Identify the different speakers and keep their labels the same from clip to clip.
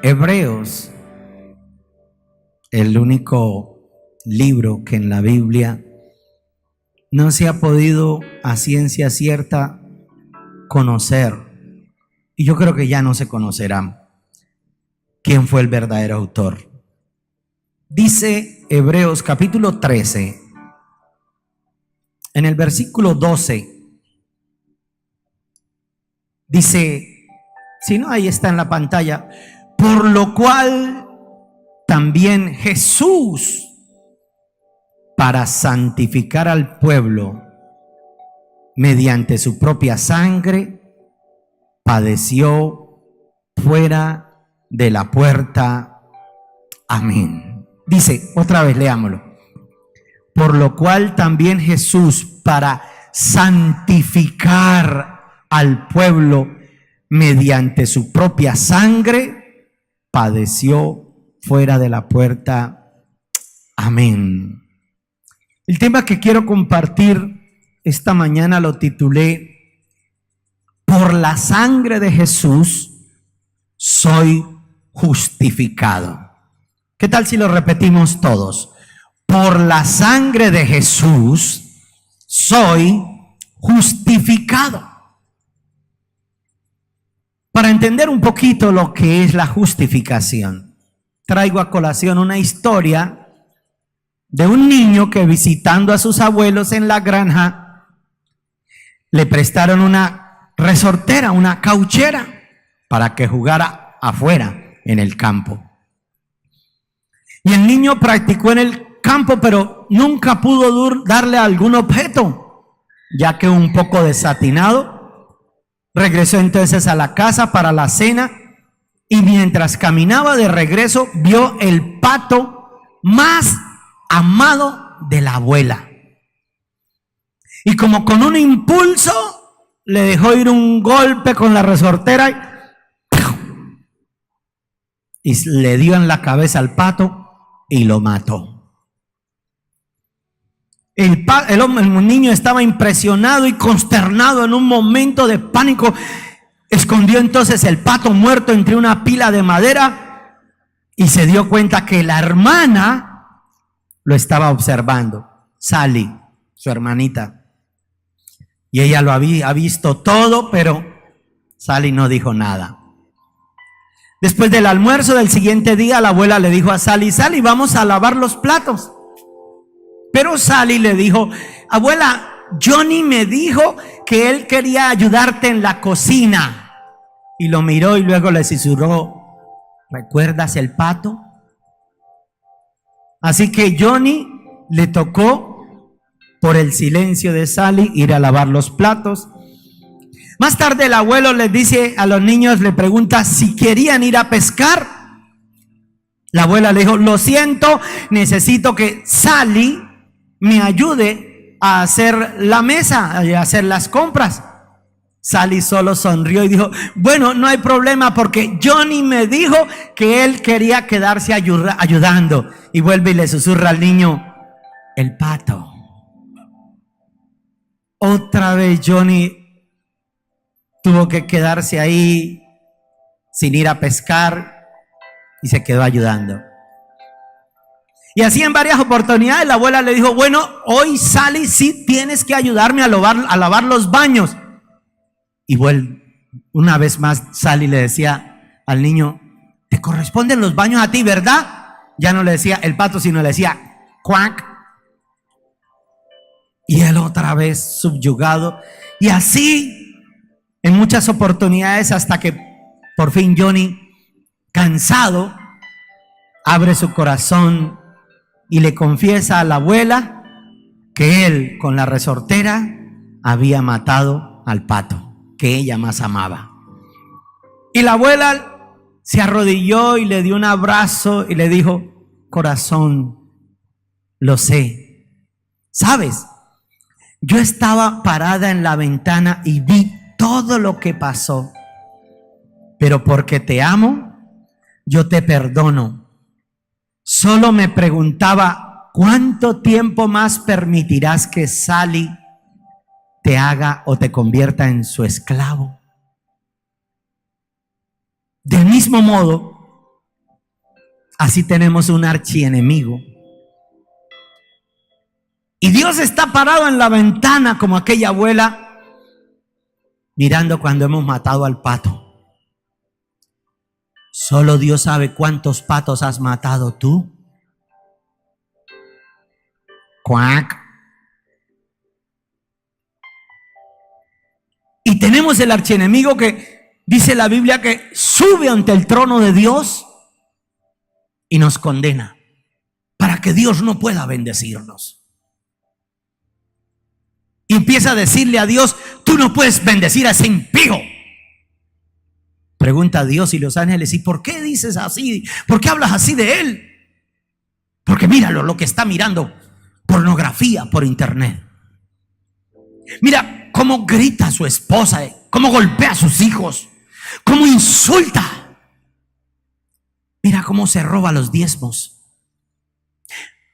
Speaker 1: Hebreos, el único libro que en la Biblia no se ha podido a ciencia cierta conocer, y yo creo que ya no se conocerá quién fue el verdadero autor. Dice Hebreos capítulo 13, en el versículo 12, dice, si no, ahí está en la pantalla, por lo cual también Jesús, para santificar al pueblo mediante su propia sangre, padeció fuera de la puerta. Amén. Dice, otra vez leámoslo. Por lo cual también Jesús, para santificar al pueblo mediante su propia sangre, padeció fuera de la puerta. Amén. El tema que quiero compartir esta mañana lo titulé: por la sangre de Jesús soy justificado. ¿Qué tal si lo repetimos todos? Por la sangre de Jesús soy justificado. Para entender un poquito lo que es la justificación, traigo a colación una historia de un niño que, visitando a sus abuelos en la granja, le prestaron una resortera, una cauchera, para que jugara afuera en el campo. Y el niño practicó en el campo, pero nunca pudo darle algún objeto, ya que un poco desatinado, regresó entonces a la casa para la cena, y mientras caminaba de regreso vio el pato más amado de la abuela. Y como con un impulso le dejó ir un golpe con la resortera y le dio en la cabeza al pato y lo mató. El niño estaba impresionado y consternado. En un momento de pánico escondió entonces el pato muerto entre una pila de madera y se dio cuenta que la hermana lo estaba observando, Sally, su hermanita. Y ella lo había visto todo, pero Sally no dijo nada. Después del almuerzo del siguiente día, la abuela le dijo a Sally: Sally, vamos a lavar los platos. Pero Sally le dijo: abuela, Johnny me dijo que él quería ayudarte en la cocina. Y lo miró y luego le susurró: ¿recuerdas el pato? Así que Johnny le tocó, por el silencio de Sally, ir a lavar los platos. Más tarde el abuelo les dice a los niños, le pregunta si querían ir a pescar. La abuela le dijo: lo siento, necesito que Sally me ayude a hacer la mesa, a hacer las compras. Sally solo sonrió y dijo: bueno, no hay problema, porque Johnny me dijo que él quería quedarse ayudando. Y vuelve y le susurra al niño: el pato. Otra vez Johnny tuvo que quedarse ahí sin ir a pescar y se quedó ayudando. Y así en varias oportunidades la abuela le dijo: bueno, hoy Sally sí tienes que ayudarme a lavar los baños. Y una vez más Sally le decía al niño: te corresponden los baños a ti, ¿verdad? Ya no le decía el pato, sino le decía cuac. Y él otra vez subyugado. Y así en muchas oportunidades, hasta que por fin Johnny, cansado, abre su corazón y le confiesa a la abuela que él, con la resortera, había matado al pato que ella más amaba. Y la abuela se arrodilló y le dio un abrazo y le dijo: corazón, lo sé. ¿Sabes? Yo estaba parada en la ventana y vi todo lo que pasó, pero porque te amo, yo te perdono. Solo me preguntaba: ¿cuánto tiempo más permitirás que Sally te haga o te convierta en su esclavo? Del mismo modo, así tenemos un archienemigo. Y Dios está parado en la ventana como aquella abuela mirando cuando hemos matado al pato. Solo Dios sabe cuántos patos has matado tú. Cuac. Y tenemos el archienemigo que dice la Biblia que sube ante el trono de Dios y nos condena para que Dios no pueda bendecirnos. Y empieza a decirle a Dios: tú no puedes bendecir a ese impío. Pregunta a Dios y los ángeles: ¿y por qué dices así? ¿Por qué hablas así de él? Porque míralo, lo que está mirando, pornografía por internet. Mira cómo grita a su esposa, cómo golpea a sus hijos, cómo insulta. Mira cómo se roba los diezmos.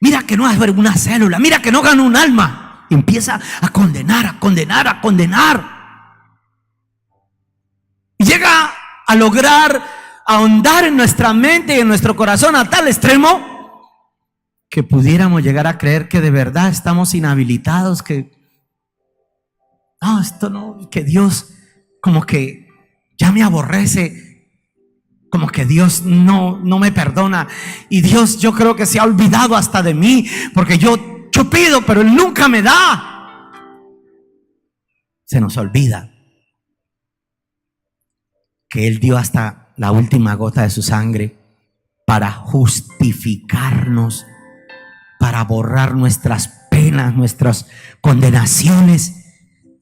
Speaker 1: Mira que no abre una célula, mira que no gana un alma. Empieza a condenar, a condenar, a condenar. Y llega a lograr ahondar en nuestra mente y en nuestro corazón a tal extremo que pudiéramos llegar a creer que de verdad estamos inhabilitados, que no, esto no, que Dios como que ya me aborrece, como que Dios no me perdona, y Dios yo creo que se ha olvidado hasta de mí, porque yo pido pero Él nunca me da. Se nos olvida que Él dio hasta la última gota de su sangre para justificarnos, para borrar nuestras penas, nuestras condenaciones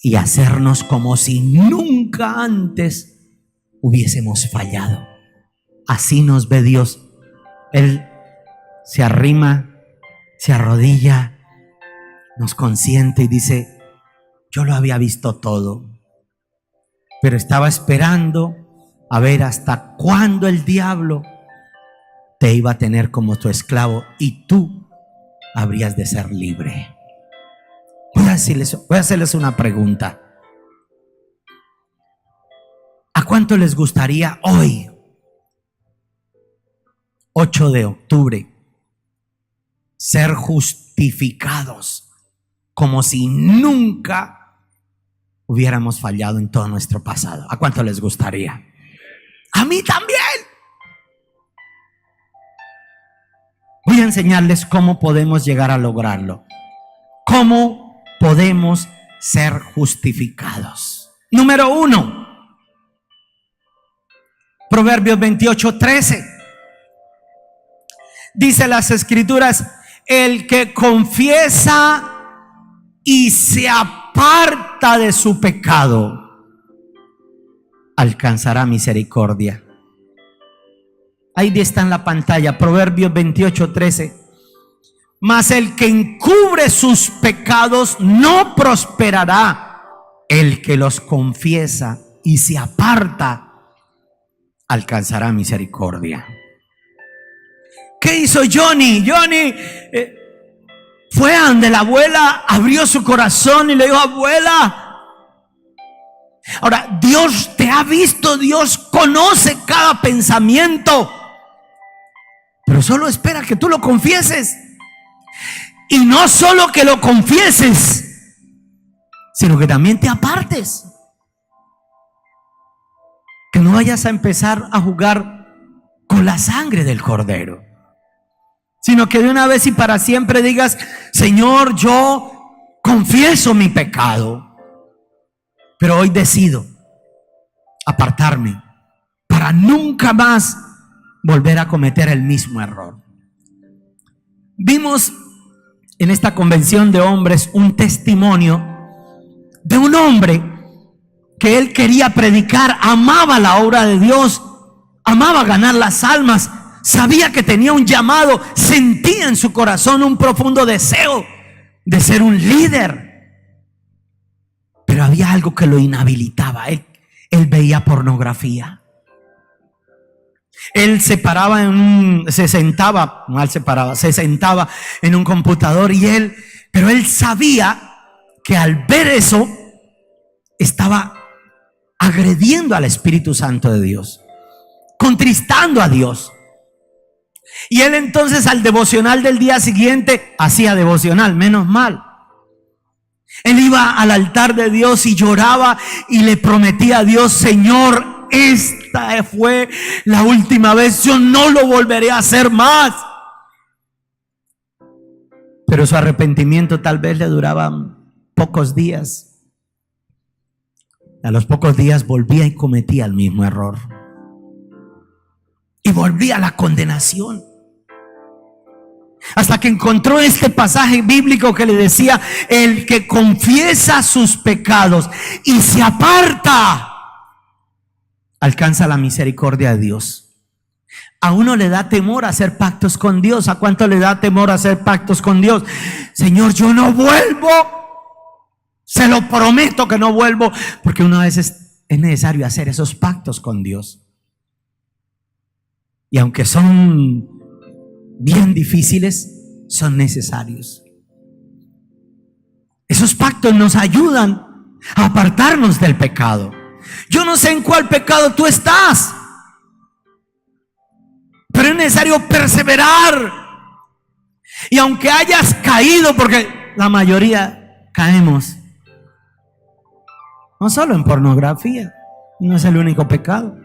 Speaker 1: y hacernos como si nunca antes hubiésemos fallado. Así nos ve Dios. Él se arrima, se arrodilla, nos consiente y dice: yo lo había visto todo, pero estaba esperando a ver hasta cuándo el diablo te iba a tener como tu esclavo y tú habrías de ser libre. Voy a hacerles una pregunta. ¿A cuánto les gustaría hoy, 8 de octubre, ser justificados como si nunca hubiéramos fallado en todo nuestro pasado? ¿A cuánto les gustaría? A mí también. Voy a enseñarles cómo podemos llegar a lograrlo. ¿Cómo podemos ser justificados? Número 1, Proverbios 28:13. Dice las escrituras: el que confiesa y se aparta de su pecado alcanzará misericordia. Ahí está en la pantalla, Proverbios 28:13. Mas el que encubre sus pecados no prosperará. El que los confiesa y se aparta alcanzará misericordia. ¿Qué hizo Johnny? Johnny fue a donde la abuela, abrió su corazón y le dijo: abuela. Ahora, Dios te ha visto, Dios conoce cada pensamiento, pero solo espera que tú lo confieses. Y no solo que lo confieses, sino que también te apartes. Que no vayas a empezar a jugar con la sangre del cordero, sino que de una vez y para siempre digas: Señor, yo confieso mi pecado, pero hoy decido apartarme para nunca más volver a cometer el mismo error. Vimos en esta convención de hombres un testimonio de un hombre que él quería predicar, amaba la obra de Dios, amaba ganar las almas, sabía que tenía un llamado, sentía en su corazón un profundo deseo de ser un líder, pero había algo que lo inhabilitaba. Él veía pornografía. Él se sentaba en un computador pero él sabía que al ver eso estaba agrediendo al Espíritu Santo de Dios, contristando a Dios. Y él entonces al devocional del día siguiente hacía devocional, menos mal. Él iba al altar de Dios y lloraba y le prometía a Dios: Señor, esta fue la última vez, yo no lo volveré a hacer más. Pero su arrepentimiento tal vez le duraba pocos días. A los pocos días volvía y cometía el mismo error. Y volvía a la condenación. Hasta que encontró este pasaje bíblico que le decía: el que confiesa sus pecados y se aparta, alcanza la misericordia de Dios. A uno le da temor hacer pactos con Dios. ¿A cuánto le da temor hacer pactos con Dios? Señor, yo no vuelvo. Se lo prometo que no vuelvo. Porque una vez es necesario hacer esos pactos con Dios. Y aunque son bien difíciles, son necesarios. Esos pactos nos ayudan a apartarnos del pecado. Yo no sé en cuál pecado tú estás, pero es necesario perseverar. Y aunque hayas caído, porque la mayoría caemos, no solo en pornografía, no es el único pecado.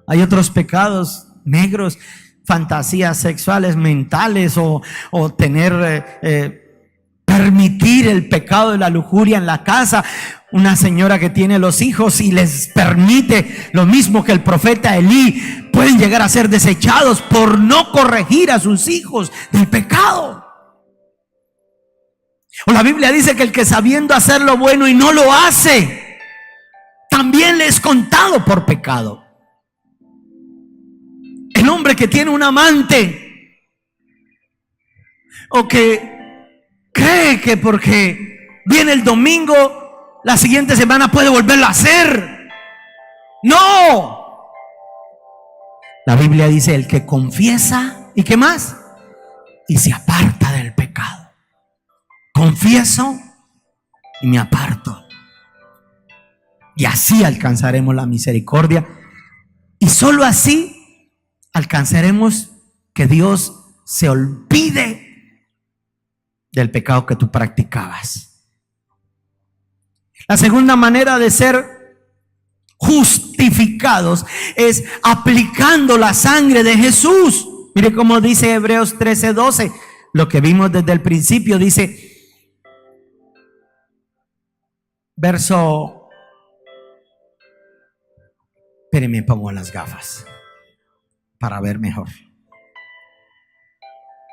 Speaker 1: Hay otros pecados negros, fantasías sexuales, mentales, o permitir el pecado de la lujuria en la casa. Una señora que tiene los hijos y les permite lo mismo que el profeta Elí, pueden llegar a ser desechados por no corregir a sus hijos del pecado. O la Biblia dice que el que sabiendo hacer lo bueno y no lo hace, también le es contado por pecado. El hombre que tiene un amante, o que cree que porque viene el domingo, la siguiente semana puede volverlo a hacer. No. La Biblia dice: el que confiesa, ¿y qué más? Y se aparta del pecado. Confieso y me aparto. Y así alcanzaremos la misericordia. Y solo así alcanzaremos que Dios se olvide del pecado que tú practicabas. La segunda manera de ser justificados es aplicando la sangre de Jesús. Mire cómo dice Hebreos 13:12, lo que vimos desde el principio. Dice, verso, espérenme, pongo las gafas para ver mejor.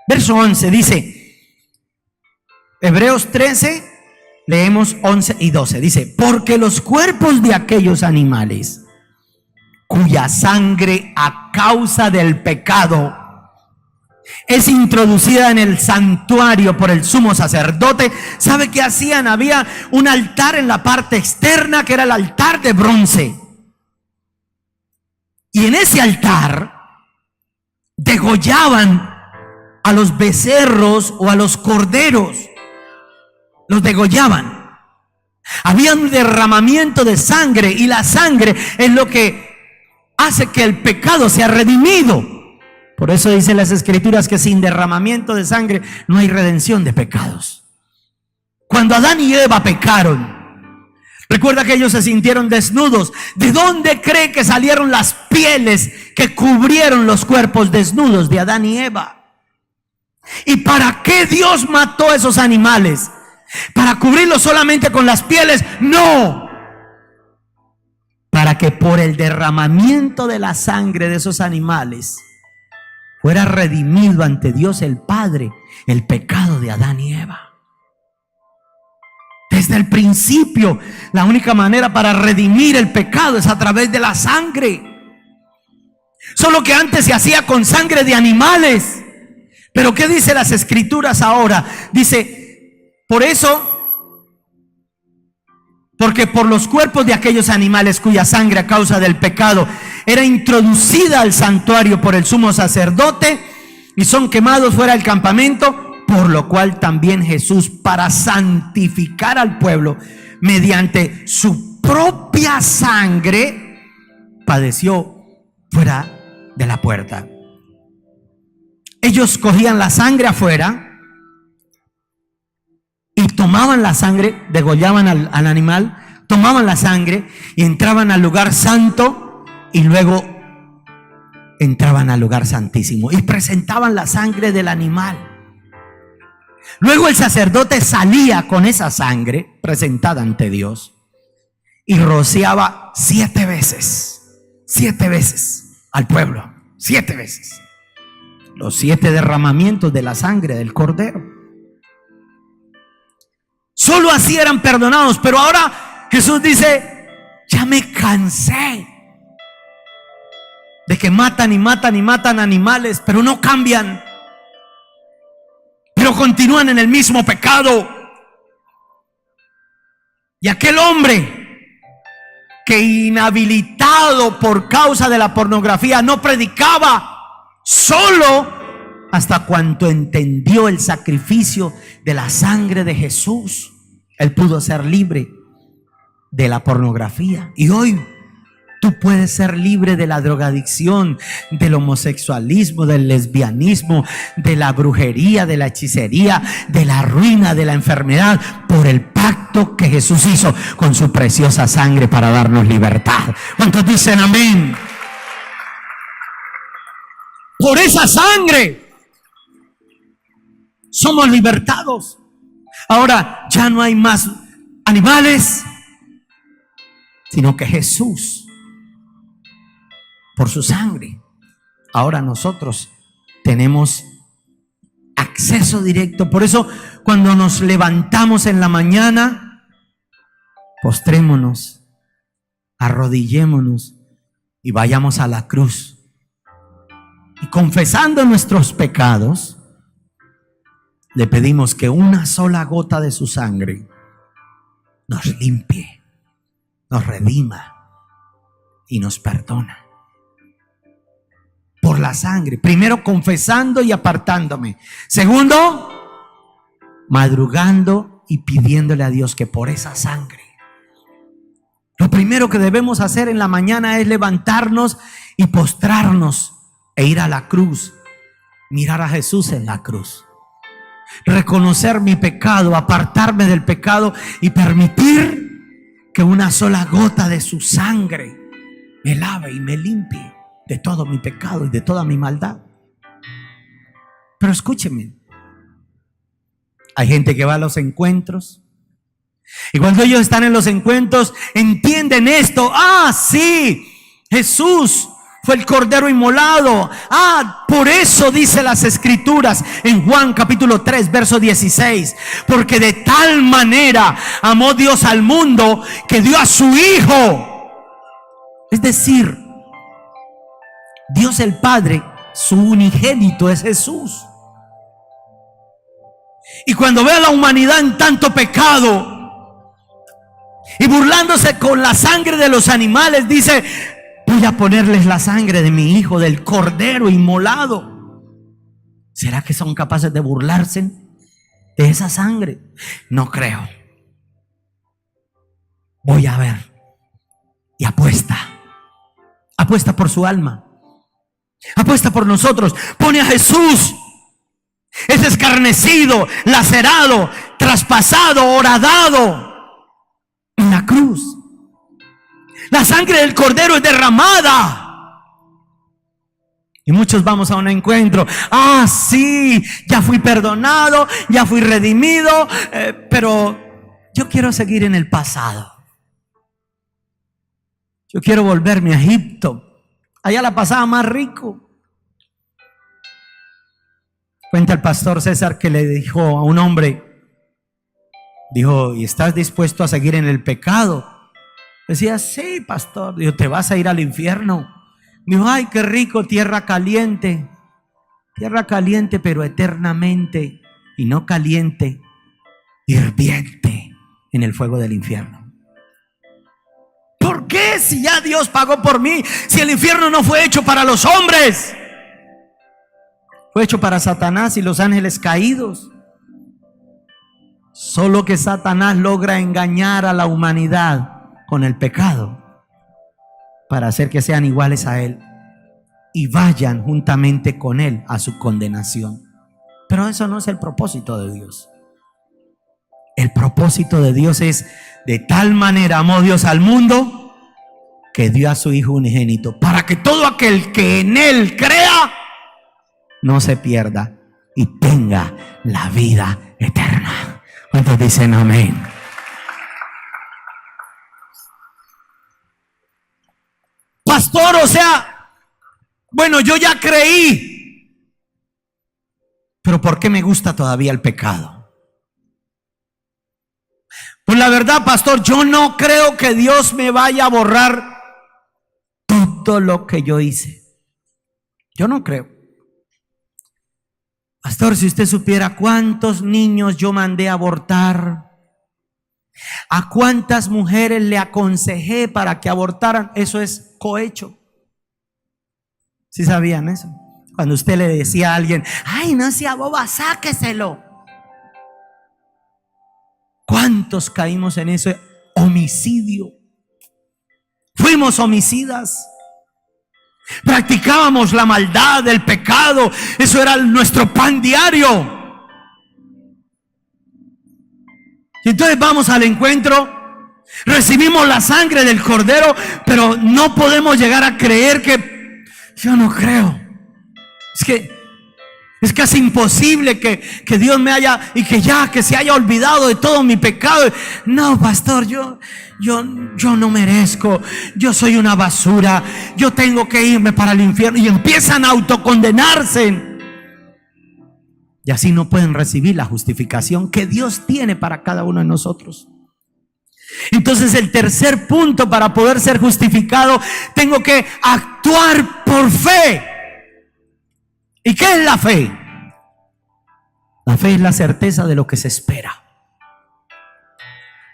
Speaker 1: Verso 11 dice, Hebreos 13, leemos 11 y 12. Dice, porque los cuerpos de aquellos animales cuya sangre a causa del pecado es introducida en el santuario por el sumo sacerdote, ¿sabe qué hacían? Había un altar en la parte externa que era el altar de bronce. Y en ese altar degollaban a los becerros o a los corderos. Los degollaban. Había un derramamiento de sangre, y la sangre es lo que hace que el pecado sea redimido. Por eso dicen las escrituras que sin derramamiento de sangre no hay redención de pecados. Cuando Adán y Eva pecaron, recuerda que ellos se sintieron desnudos. ¿De dónde cree que salieron las pieles que cubrieron los cuerpos desnudos de Adán y Eva? ¿Y para qué Dios mató a esos animales? ¿Para cubrirlos solamente con las pieles? No. Para que por el derramamiento de la sangre de esos animales fuera redimido ante Dios el Padre el pecado de Adán y Eva. Desde el principio, la única manera para redimir el pecado es a través de la sangre. Solo que antes se hacía con sangre de animales. Pero ¿qué dice las escrituras ahora? Dice, por eso, porque por los cuerpos de aquellos animales cuya sangre a causa del pecado era introducida al santuario por el sumo sacerdote y son quemados fuera del campamento, por lo cual también Jesús, para santificar al pueblo mediante su propia sangre, padeció fuera de la puerta. ellos cogían la sangre afuera y tomaban la sangre, degollaban al animal, tomaban la sangre y entraban al lugar santo y luego entraban al lugar santísimo y presentaban la sangre del animal. Luego el sacerdote salía con esa sangre presentada ante Dios y rociaba 7 veces al pueblo, 7 veces. Los 7 derramamientos de la sangre del cordero. Solo así eran perdonados. Pero ahora Jesús dice: ya me cansé de que matan y matan y matan animales, pero no cambian, pero continúan en el mismo pecado. Y aquel hombre que, inhabilitado por causa de la pornografía, no predicaba, solo hasta cuando entendió el sacrificio de la sangre de Jesús, él pudo ser libre de la pornografía. Y hoy tú puedes ser libre de la drogadicción, del homosexualismo, del lesbianismo, de la brujería, de la hechicería, de la ruina, de la enfermedad, por el pacto que Jesús hizo con su preciosa sangre para darnos libertad. ¿Cuántos dicen amén? Por esa sangre somos libertados. Ahora ya no hay más animales, sino que Jesús, por su sangre, ahora nosotros tenemos acceso directo. Por eso cuando nos levantamos en la mañana, postrémonos, arrodillémonos y vayamos a la cruz. Y confesando nuestros pecados, le pedimos que una sola gota de su sangre nos limpie, nos redima y nos perdona. Por la sangre. Primero, confesando y apartándome. Segundo, madrugando y pidiéndole a Dios que por esa sangre. Lo primero que debemos hacer en la mañana es levantarnos y postrarnos e ir a la cruz, mirar a Jesús en la cruz, reconocer mi pecado, apartarme del pecado y permitir que una sola gota de su sangre me lave y me limpie de todo mi pecado y de toda mi maldad. Pero escúcheme, hay gente que va a los encuentros y cuando ellos están en los encuentros entienden esto: ah, sí, Jesús fue el cordero inmolado. Ah, por eso dice las escrituras en Juan capítulo 3 verso 16: porque de tal manera amó Dios al mundo que dio a su Hijo. Es decir, Dios el Padre, su unigénito es Jesús. Y cuando ve a la humanidad en tanto pecado y burlándose con la sangre de los animales, dice: voy a ponerles la sangre de mi Hijo, del cordero inmolado. ¿Será que son capaces de burlarse de esa sangre? No creo. Voy a ver. Y apuesta por su alma, apuesta por nosotros. Pone a Jesús, es escarnecido, lacerado, traspasado, horadado en la cruz. La sangre del cordero es derramada. Y muchos vamos a un encuentro: ah, sí, ya fui perdonado, ya fui redimido, pero yo quiero seguir en el pasado. Yo quiero volverme a Egipto. Allá la pasaba más rico. Cuenta el pastor César que le dijo a un hombre, dijo: ¿y estás dispuesto a seguir en el pecado? Decía: sí, pastor. Dijo: ¿te vas a ir al infierno? Dijo: ay, qué rico, tierra caliente, pero eternamente, y no caliente, hirviente en el fuego del infierno. ¿Por qué? Si ya Dios pagó por mí, si el infierno no fue hecho para los hombres, fue hecho para Satanás y los ángeles caídos. Solo que Satanás logra engañar a la humanidad con el pecado para hacer que sean iguales a él. y vayan juntamente con él a su condenación. Pero eso no es el propósito de Dios. El propósito de Dios es: de tal manera amó Dios al mundo que dio a su Hijo unigénito, para que todo aquel que en él crea no se pierda y tenga la vida eterna. ¿Cuántos dicen amén? Pastor, o sea, bueno, yo ya creí, pero ¿por qué me gusta todavía el pecado? Pues la verdad, pastor, yo no creo que Dios me vaya a borrar todo lo que yo hice. Yo no creo. Pastor, si usted supiera cuántos niños yo mandé a abortar, a cuántas mujeres le aconsejé para que abortaran, eso es cohecho. ¿Sí sabían eso? Cuando usted le decía a alguien: ay, no sea boba, sáqueselo. ¿Cuántos caímos en ese homicidio? Fuimos homicidas. Practicábamos la maldad, el pecado. Eso era nuestro pan diario. Y entonces vamos al encuentro, recibimos la sangre del Cordero, pero no podemos llegar a creer que yo no creo. Es casi imposible que Dios me haya, y que se haya olvidado de todo mi pecado. No, pastor, yo no merezco. Yo soy una basura. Yo tengo que irme para el infierno. Y empiezan a autocondenarse. Y así no pueden recibir la justificación que Dios tiene para cada uno de nosotros. Entonces, el tercer punto para poder ser justificado: tengo que actuar por fe. ¿Y qué es la fe? La fe es la certeza de lo que se espera,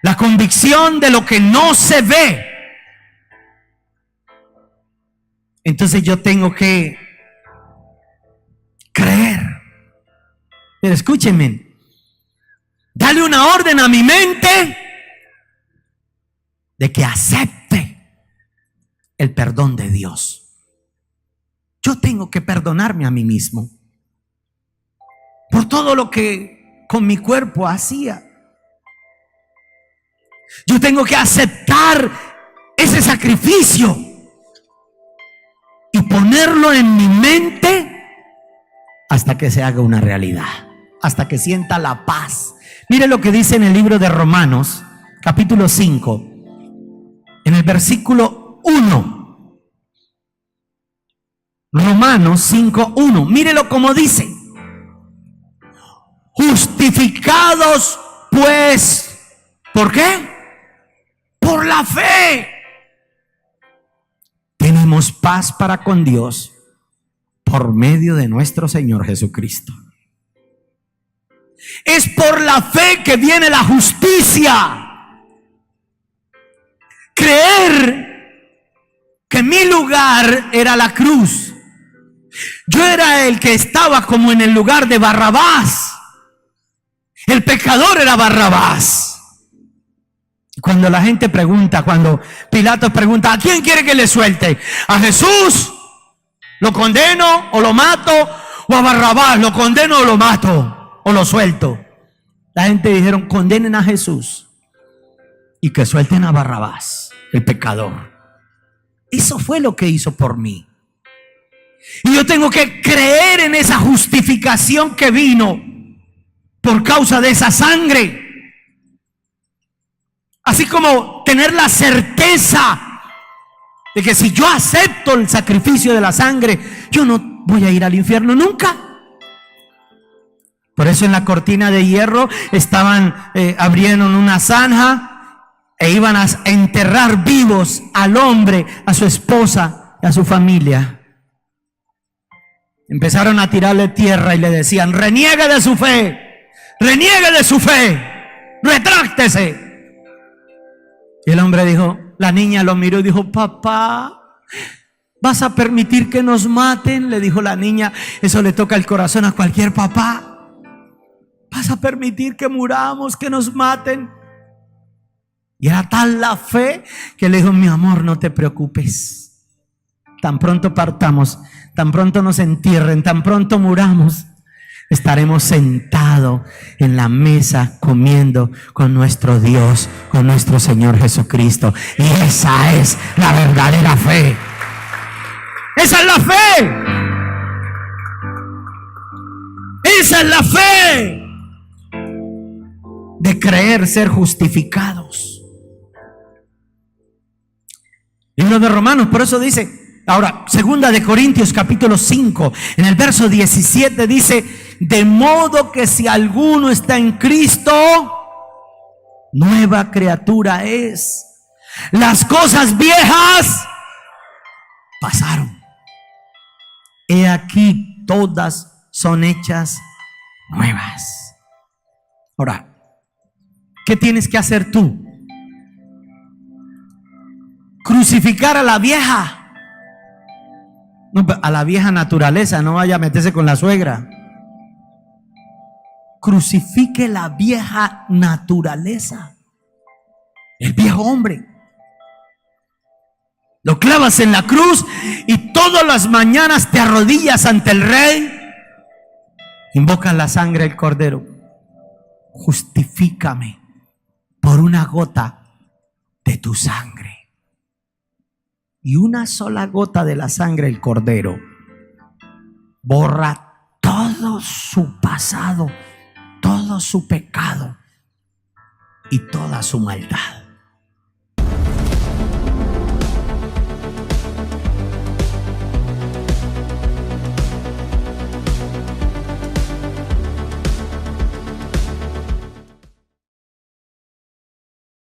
Speaker 1: la convicción de lo que no se ve. Entonces yo tengo que creer. Pero escúchenme, dale una orden a mi mente de que acepte el perdón de Dios. Yo tengo que perdonarme a mí mismo por todo lo que con mi cuerpo hacía. Yo tengo que aceptar ese sacrificio y ponerlo en mi mente hasta que se haga una realidad, hasta que sienta la paz. Mire lo que dice en el libro de Romanos, capítulo 5, en el versículo 1. Romanos 5:1. Mírelo como dice: justificados pues, ¿por qué? Por la fe. Tenemos paz para con Dios por medio de nuestro Señor Jesucristo. Es por la fe que viene la justicia. Creer que mi lugar era la cruz. Yo era el que estaba como en el lugar de Barrabás. El pecador era Barrabás. Cuando la gente pregunta, cuando Pilato pregunta: ¿a quién quiere que le suelte? ¿A Jesús? ¿Lo condeno o lo mato? ¿O a Barrabás? ¿Lo condeno o lo mato? ¿O lo suelto? La gente dijeron: condenen a Jesús y que suelten a Barrabás, el pecador. Eso fue lo que hizo por mí. Y yo tengo que creer en esa justificación que vino por causa de esa sangre. Así como tener la certeza de que si yo acepto el sacrificio de la sangre, yo no voy a ir al infierno nunca. Por eso en la cortina de hierro abrieron una zanja e iban a enterrar vivos al hombre, a su esposa y a su familia. Empezaron a tirarle tierra y le decían: reniegue de su fe, reniegue de su fe, retráctese. Y el hombre dijo, la niña lo miró y dijo: papá, ¿vas a permitir que nos maten? Le dijo la niña. Eso le toca el corazón a cualquier papá. ¿Vas a permitir que muramos, que nos maten? Y era tal la fe que le dijo: mi amor, no te preocupes, tan pronto partamos, tan pronto nos entierren, tan pronto muramos, estaremos sentados en la mesa comiendo con nuestro Dios, con nuestro Señor Jesucristo. Y esa es la verdadera fe. Esa es la fe. Esa es la fe de creer ser justificados. Libro de Romanos, por eso dice, ahora, segunda de Corintios capítulo 5, en el verso 17 dice, de modo que si alguno está en Cristo, nueva criatura es. Las cosas viejas pasaron. He aquí, todas son hechas nuevas. Ahora, ¿qué tienes que hacer tú? Crucificar a la vieja. No, a la vieja naturaleza, no vaya a meterse con la suegra. Crucifique la vieja naturaleza, el viejo hombre. Lo clavas en la cruz y todas las mañanas te arrodillas ante el Rey. Invocas la sangre del Cordero. Justifícame por una gota de tu sangre. Y una sola gota de la sangre del Cordero borra todo su pasado, todo su pecado y toda su maldad.